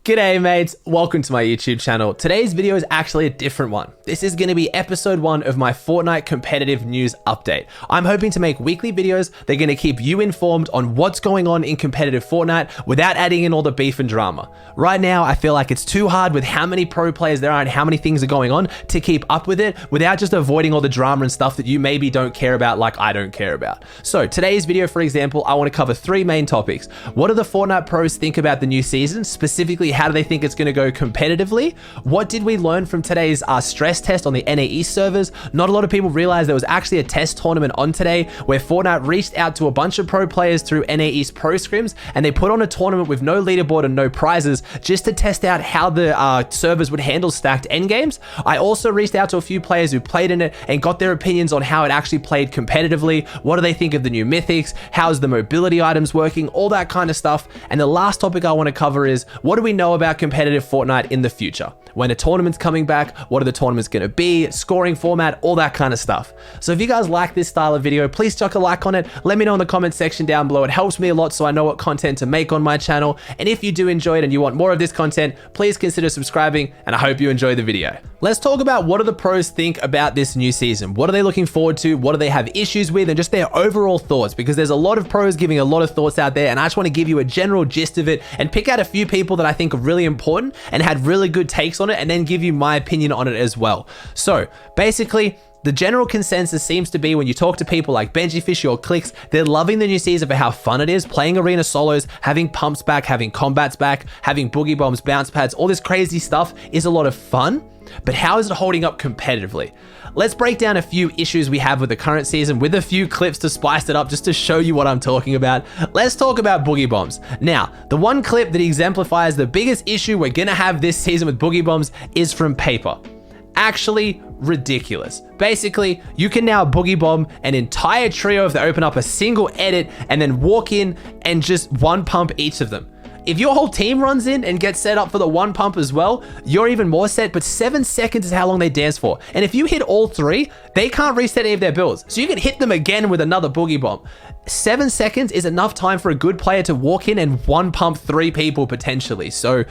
G'day mates, welcome to my YouTube channel. Today's video is actually a different one. This is going to be episode 1 of my Fortnite competitive news update. I'm hoping to make weekly videos. They're going to keep you informed on what's going on in competitive Fortnite without adding in all the beef and drama. Right now, I feel like it's too hard with how many pro players there are and how many things are going on to keep up with it without just avoiding all the drama and stuff that you maybe don't care about like I don't care about. So today's video, for example, I want to cover 3 main topics. What do the Fortnite pros think about the new season? Specifically, how do they think it's going to go competitively? What did we learn from today's stress test on the NAE servers? Not a lot of people realized there was actually a test tournament on today where Fortnite reached out to a bunch of pro players through NAE's pro scrims and they put on a tournament with no leaderboard and no prizes just to test out how the servers would handle stacked endgames. I also reached out to a few players who played in it and got their opinions on how it actually played competitively. What do they think of the new mythics? How's the mobility items working? All that kind of stuff. And the last topic I want to cover is, what do we know about competitive Fortnite in the future? When a tournament's coming back, what are the tournaments going to be, scoring format, all that kind of stuff. So if you guys like this style of video, please chuck a like on it. Let me know in the comment section down below. It helps me a lot so I know what content to make on my channel. And if you do enjoy it and you want more of this content, please consider subscribing, and I hope you enjoy the video. Let's talk about what do the pros think about this new season. What are they looking forward to? What do they have issues with? And just their overall thoughts, because there's a lot of pros giving a lot of thoughts out there, and I just want to give you a general gist of it and pick out a few people that I think are really important and had really good takes on it, and then give you my opinion on it as well. So basically, the general consensus seems to be when you talk to people like Benji Fishy or Clicks, they're loving the new season for how fun it is, playing arena solos, having pumps back, having combats back, having boogie bombs, bounce pads, all this crazy stuff is a lot of fun. But how is it holding up competitively? Let's break down a few issues we have with the current season with a few clips to spice it up just to show you what I'm talking about. Let's talk about boogie bombs. Now, the one clip that exemplifies the biggest issue we're gonna have this season with boogie bombs is from Paper. Actually ridiculous. Basically, you can now boogie bomb an entire trio if they open up a single edit and then walk in and just one pump each of them. If your whole team runs in and gets set up for the one pump as well, you're even more set, but 7 seconds is how long they dance for. And if you hit all 3, they can't reset any of their builds. So you can hit them again with another boogie bomb. 7 seconds is enough time for a good player to walk in and one pump 3 people potentially. So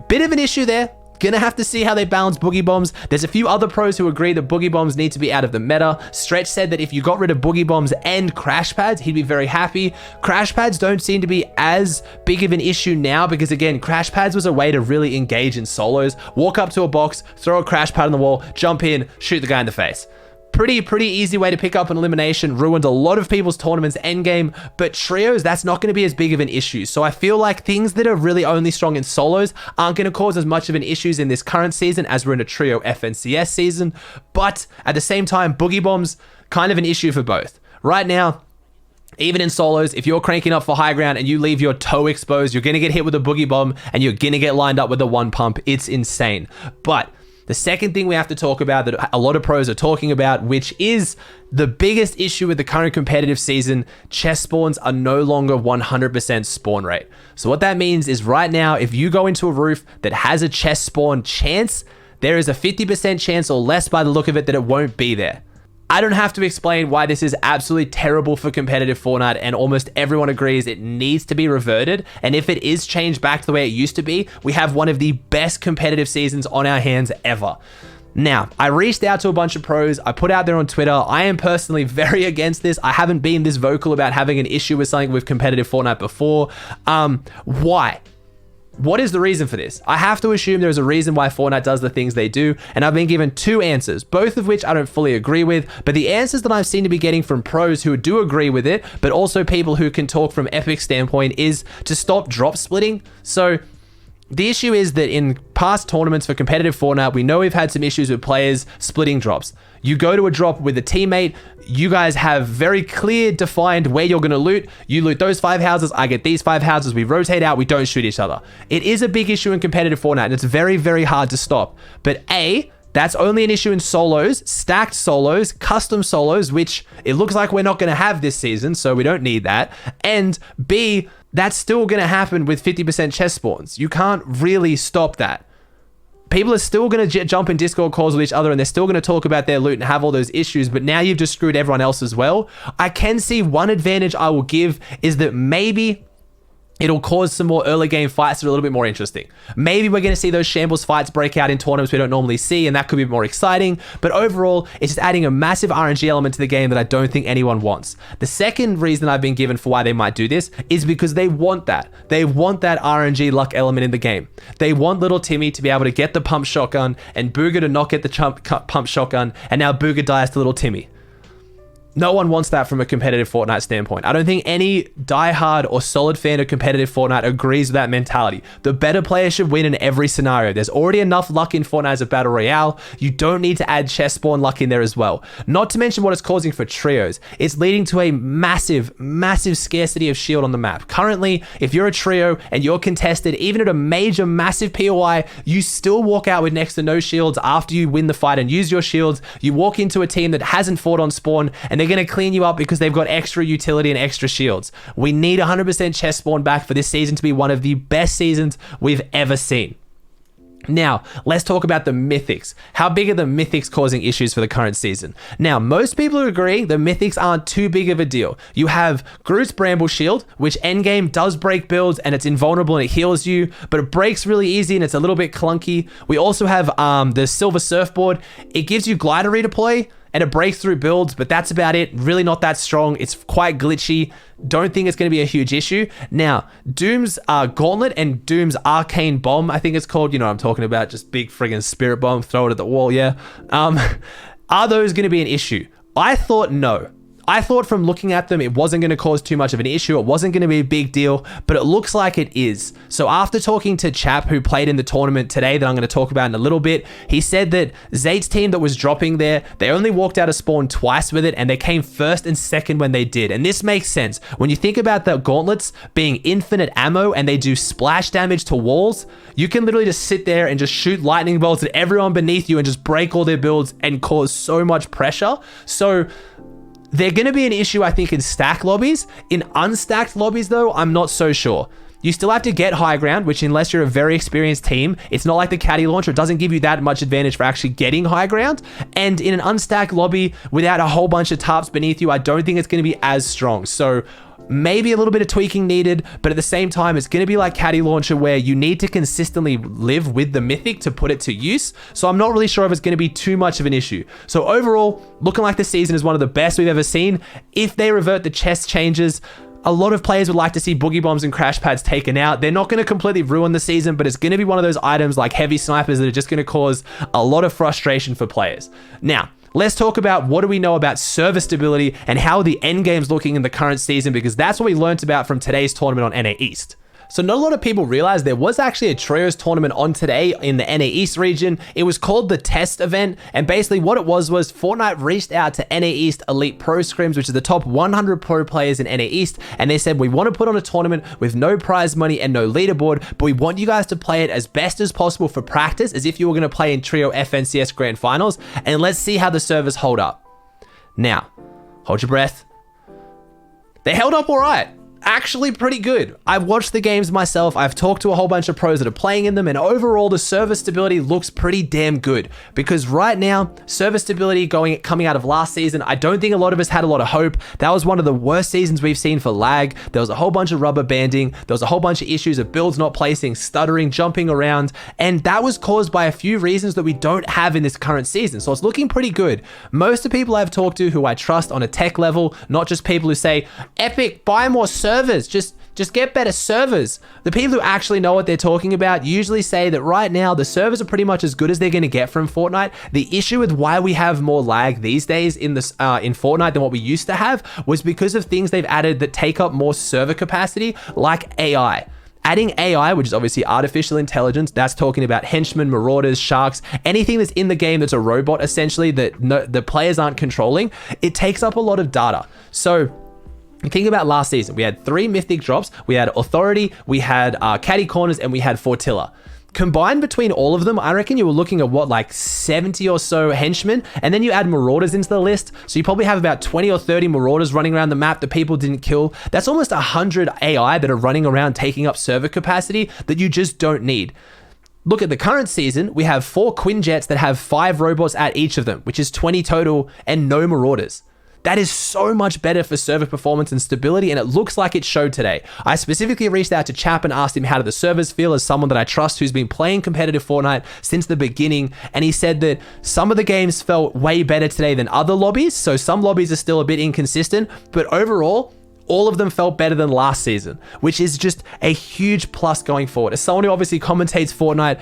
bit of an issue there. Gonna have to see how they balance boogie bombs. There's a few other pros who agree that boogie bombs need to be out of the meta. Stretch said that if you got rid of boogie bombs and crash pads, he'd be very happy. Crash pads don't seem to be as big of an issue now because, again, crash pads was a way to really engage in solos. Walk up to a box, throw a crash pad on the wall, jump in, shoot the guy in the face. Pretty easy way to pick up an elimination, ruined a lot of people's tournaments endgame, but trios, that's not going to be as big of an issue. So I feel like things that are really only strong in solos aren't going to cause as much of an issues in this current season as we're in a trio FNCS season. But at the same time, boogie bombs, kind of an issue for both. Right now, even in solos, if you're cranking up for high ground and you leave your toe exposed, you're going to get hit with a boogie bomb and you're going to get lined up with a one pump. It's insane. But the second thing we have to talk about that a lot of pros are talking about, which is the biggest issue with the current competitive season, chest spawns are no longer 100% spawn rate. So what that means is right now, if you go into a roof that has a chest spawn chance, there is a 50% chance or less by the look of it that it won't be there. I don't have to explain why this is absolutely terrible for competitive Fortnite, and almost everyone agrees it needs to be reverted. And if it is changed back to the way it used to be, we have one of the best competitive seasons on our hands ever. Now, I reached out to a bunch of pros. I put out there on Twitter. I am personally very against this. I haven't been this vocal about having an issue with something with competitive Fortnite before. Why? What is the reason for this? I have to assume there's a reason why Fortnite does the things they do, and I've been given 2 answers, both of which I don't fully agree with, but the answers that I've seen to be getting from pros who do agree with it, but also people who can talk from Epic's standpoint, is to stop drop splitting. So the issue is that in past tournaments for competitive Fortnite, we know we've had some issues with players splitting drops. You go to a drop with a teammate, you guys have very clear defined where you're going to loot. You loot those 5 houses, I get these 5 houses, we rotate out, we don't shoot each other. It is a big issue in competitive Fortnite, and it's very, very hard to stop. But A, that's only an issue in solos, stacked solos, custom solos, which it looks like we're not going to have this season, so we don't need that. And B, that's still going to happen with 50% chest spawns. You can't really stop that. People are still going to jump in Discord calls with each other, and they're still going to talk about their loot and have all those issues, but now you've just screwed everyone else as well. I can see one advantage I will give is that maybe It'll cause some more early game fights that are a little bit more interesting. Maybe we're going to see those shambles fights break out in tournaments we don't normally see, and that could be more exciting. But overall, it's just adding a massive RNG element to the game that I don't think anyone wants. The second reason I've been given for why they might do this is because they want that. They want that RNG luck element in the game. They want little Timmy to be able to get the pump shotgun and Booger to not get the pump shotgun, and now Booger dies to little Timmy. No one wants that from a competitive Fortnite standpoint. I don't think any diehard or solid fan of competitive Fortnite agrees with that mentality. The better player should win in every scenario. There's already enough luck in Fortnite as a battle royale. You don't need to add chest spawn luck in there as well. Not to mention what it's causing for trios. It's leading to a massive, massive scarcity of shield on the map. Currently, if you're a trio and you're contested, even at a major, massive POI, you still walk out with next to no shields after you win the fight and use your shields. You walk into a team that hasn't fought on spawn and they're going to clean you up because they've got extra utility and extra shields. We need 100% chest spawn back for this season to be one of the best seasons we've ever seen. Now, let's talk about the mythics. How big are the mythics causing issues for the current season? Now, most people are agreeing the mythics aren't too big of a deal. You have Groot's Bramble Shield, which endgame does break builds and it's invulnerable and it heals you, but it breaks really easy and it's a little bit clunky. We also have the Silver Surfboard. It gives you glider redeploy and it breaks through builds, but that's about it. Really not that strong. It's quite glitchy. Don't think it's going to be a huge issue. Now, Doom's Gauntlet and Doom's Arcane Bomb, I think it's called. You know what I'm talking about. Just big friggin' spirit bomb, throw it at the wall, yeah. Are those going to be an issue? I thought no. I thought from looking at them, it wasn't going to cause too much of an issue. It wasn't going to be a big deal, but it looks like it is. So after talking to Chap, who played in the tournament today that I'm going to talk about in a little bit, he said that Zayd's team that was dropping there, they only walked out of spawn twice with it, and they came first and second when they did. And this makes sense. When you think about the gauntlets being infinite ammo and they do splash damage to walls, you can literally just sit there and just shoot lightning bolts at everyone beneath you and just break all their builds and cause so much pressure. So they're going to be an issue, I think, in stack lobbies. In unstacked lobbies, though, I'm not so sure. You still have to get high ground, which unless you're a very experienced team, it's not like the caddy launcher. It doesn't give you that much advantage for actually getting high ground. And in an unstacked lobby without a whole bunch of tarps beneath you, I don't think it's going to be as strong. So maybe a little bit of tweaking needed, but at the same time, it's going to be like caddy launcher where you need to consistently live with the mythic to put it to use. So I'm not really sure if it's going to be too much of an issue. So overall, looking like this season is one of the best we've ever seen. If they revert the chest changes, a lot of players would like to see boogie bombs and crash pads taken out. They're not going to completely ruin the season, but it's going to be one of those items like heavy snipers that are just going to cause a lot of frustration for players. Now, let's talk about what do we know about server stability and how the end game's looking in the current season, because that's what we learned about from today's tournament on NA East. So not a lot of people realize there was actually a trios tournament on today in the NA East region. It was called the Test Event, and basically what it was Fortnite reached out to NA East Elite Pro Scrims, which is the top 100 pro players in NA East, and they said, we want to put on a tournament with no prize money and no leaderboard, but we want you guys to play it as best as possible for practice, as if you were going to play in Trio FNCS Grand Finals, and let's see how the servers hold up. Now, hold your breath. They held up all right. Actually pretty good. I've watched the games myself. I've talked to a whole bunch of pros that are playing in them, and overall the server stability looks pretty damn good, because right now server stability coming out of last season, I don't think a lot of us had a lot of hope. That was one of the worst seasons we've seen for lag. There was a whole bunch of rubber banding. There was a whole bunch of issues of builds not placing, stuttering, jumping around, and that was caused by a few reasons that we don't have in this current season. So it's looking pretty good. Most of the people I've talked to who I trust on a tech level, not just people who say, Epic, buy more servers, just get better servers. The people who actually know what they're talking about usually say that right now the servers are pretty much as good as they're going to get from Fortnite. The issue with why we have more lag these days in Fortnite than what we used to have was because of things they've added that take up more server capacity, like AI. Adding AI, which is obviously artificial intelligence, that's talking about henchmen, marauders, sharks, anything that's in the game that's a robot essentially that the players aren't controlling, it takes up a lot of data. So think about last season. We had 3 mythic drops. We had Authority, we had Caddy Corners, and we had Fortilla. Combined between all of them, I reckon you were looking at like 70 or so henchmen, and then you add marauders into the list. So you probably have about 20 or 30 marauders running around the map that people didn't kill. That's almost 100 AI that are running around taking up server capacity that you just don't need. Look at the current season, we have 4 Quinjets that have 5 robots at each of them, which is 20 total, and no marauders. That is so much better for server performance and stability, and it looks like it showed today. I specifically reached out to Chap and asked him how do the servers feel, as someone that I trust who's been playing competitive Fortnite since the beginning, and he said that some of the games felt way better today than other lobbies, so some lobbies are still a bit inconsistent, but overall, all of them felt better than last season, which is just a huge plus going forward. As someone who obviously commentates Fortnite,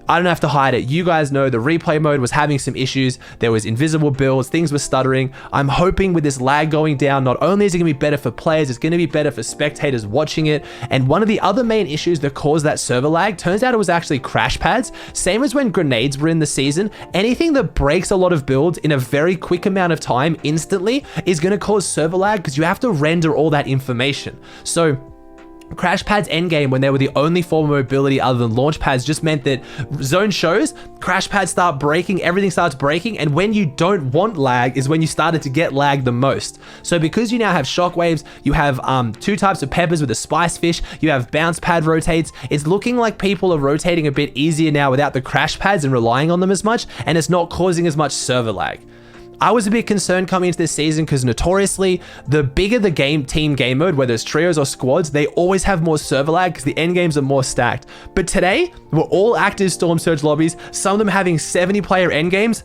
I don't have to hide it. You guys know the replay mode was having some issues. There was invisible builds, things were stuttering. I'm hoping with this lag going down, not only is it gonna be better for players, it's gonna be better for spectators watching it. And one of the other main issues that caused that server lag, turns out it was actually crash pads. Same as when grenades were in the season. Anything that breaks a lot of builds in a very quick amount of time instantly is gonna cause server lag because you have to render all that information. So crash pads endgame, when they were the only form of mobility other than launch pads, just meant that zone shows, crash pads start breaking, everything starts breaking, and when you don't want lag is when you started to get lag the most. So because you now have shockwaves, you have two types of peppers with a spice fish, you have bounce pad rotates, it's looking like people are rotating a bit easier now without the crash pads and relying on them as much, and it's not causing as much server lag. I was a bit concerned coming into this season because notoriously, the bigger the team game mode, whether it's trios or squads, they always have more server lag because the end games are more stacked. But today, we're all active Storm Surge lobbies, some of them having 70 player end games,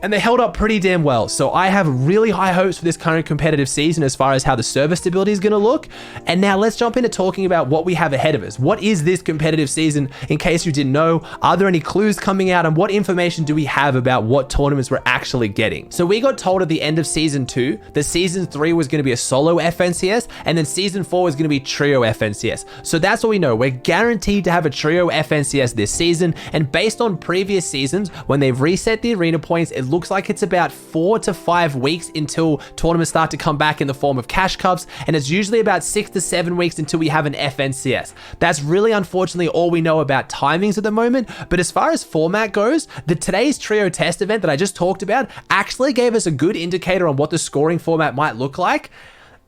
and they held up pretty damn well. So I have really high hopes for this current competitive season as far as how the server stability is going to look. And now let's jump into talking about what we have ahead of us. What is this competitive season? In case you didn't know, are there any clues coming out, and what information do we have about what tournaments we're actually getting? So we got told at the end of season 2 that season 3 was going to be a solo FNCS, and then season 4 was going to be trio FNCS. So that's what we know. We're guaranteed to have a trio FNCS this season, and based on previous seasons, when they've reset the arena points, it looks like it's about 4 to 5 weeks until tournaments start to come back in the form of cash cups, and it's usually about 6 to 7 weeks until we have an FNCS. That's really unfortunately all we know about timings at the moment, but as far as format goes, today's trio test event that I just talked about actually gave us a good indicator on what the scoring format might look like.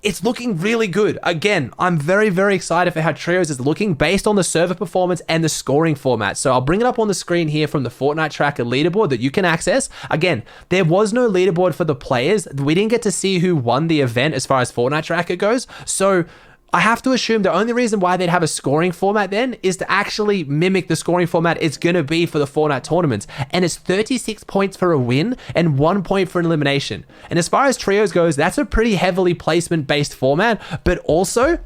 It's looking really good. Again, I'm very, very excited for how Trios is looking based on the server performance and the scoring format. So I'll bring it up on the screen here from the Fortnite Tracker leaderboard that you can access. Again, there was no leaderboard for the players. We didn't get to see who won the event as far as Fortnite Tracker goes. So I have to assume the only reason why they'd have a scoring format then is to actually mimic the scoring format it's going to be for the Fortnite tournaments. And it's 36 points for a win and 1 point for an elimination. And as far as trios goes, that's a pretty heavily placement-based format, but also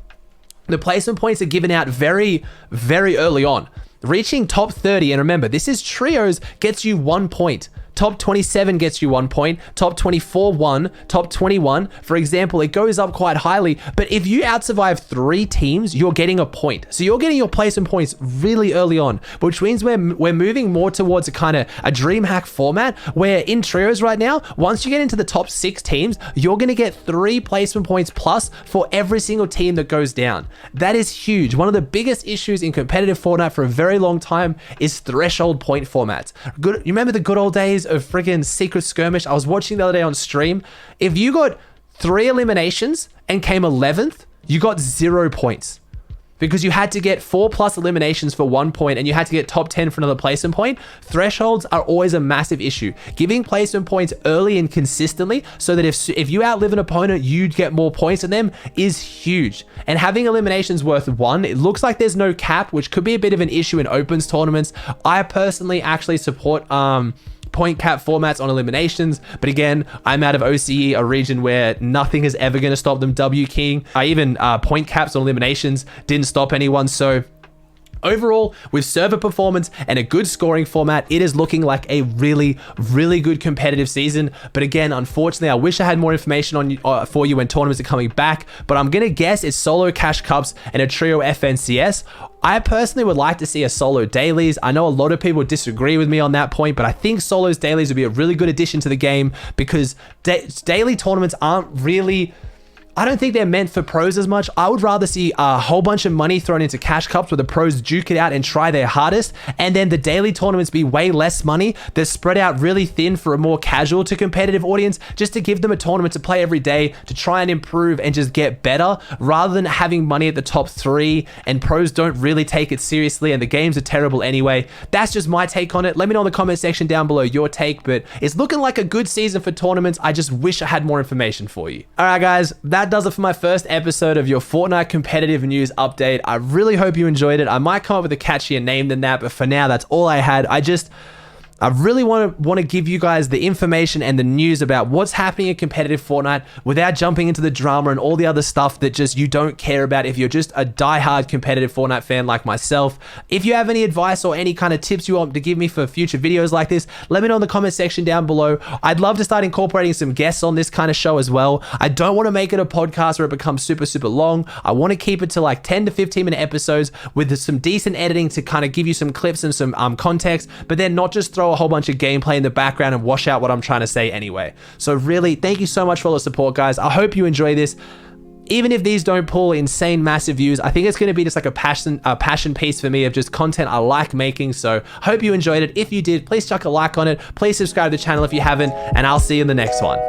the placement points are given out very, very early on. Reaching top 30, and remember, this is trios, gets you 1 point. Top 27 gets you 1 point, top 24, 1, top 21. For example, it goes up quite highly, but if you outsurvive 3 teams, you're getting a point. So you're getting your placement points really early on, which means we're moving more towards a kind of a dream hack format where in trios right now, once you get into the top 6 teams, you're going to get 3 placement points plus for every single team that goes down. That is huge. One of the biggest issues in competitive Fortnite for a very long time is threshold point formats. You remember the good old days of friggin' Secret Skirmish? I was watching the other day on stream. If you got 3 eliminations and came 11th, you got 0 points because you had to get 4+ eliminations for 1 point and you had to get top 10 for another placement point. Thresholds are always a massive issue. Giving placement points early and consistently so that if you outlive an opponent, you'd get more points than them is huge. And having eliminations worth 1, it looks like there's no cap, which could be a bit of an issue in opens tournaments. I personally actually support point cap formats on eliminations, but again, I'm out of OCE, a region where nothing is ever going to stop them W keying. I even point caps on eliminations didn't stop anyone. So overall, with server performance and a good scoring format, it is looking like a really, really good competitive season. But again, unfortunately, I wish I had more information on for you when tournaments are coming back, but I'm gonna guess it's solo cash cups and a trio FNCS. I personally would like to see a solo dailies. I know a lot of people disagree with me on that point, but I think solos dailies would be a really good addition to the game because daily tournaments aren't really I don't think they're meant for pros as much. I would rather see a whole bunch of money thrown into cash cups where the pros duke it out and try their hardest, and then the daily tournaments be way less money. They're spread out really thin for a more casual to competitive audience, just to give them a tournament to play every day to try and improve and just get better, rather than having money at the top 3 and pros don't really take it seriously and the games are terrible anyway. That's just my take on it. Let me know in the comment section down below your take, but it's looking like a good season for tournaments. I just wish I had more information for you. All right, guys, that does it for my first episode of your Fortnite competitive news update. I really hope you enjoyed it. I might come up with a catchier name than that, but for now, that's all I had. I really want to give you guys the information and the news about what's happening in competitive Fortnite without jumping into the drama and all the other stuff that just you don't care about if you're just a diehard competitive Fortnite fan like myself. If you have any advice or any kind of tips you want to give me for future videos like this, let me know in the comment section down below. I'd love to start incorporating some guests on this kind of show as well. I don't want to make it a podcast where it becomes super, super long. I want to keep it to like 10 to 15 minute episodes with some decent editing to kind of give you some clips and some context, but then not just throw a whole bunch of gameplay in the background and wash out what I'm trying to say anyway. So really, thank you so much for all the support, guys. I hope you enjoy this. Even if these don't pull insane massive views, I think it's going to be just like a passion piece for me of just content I like making. So hope you enjoyed it. If you did, please chuck a like on it. Please subscribe to the channel if you haven't, and I'll see you in the next one.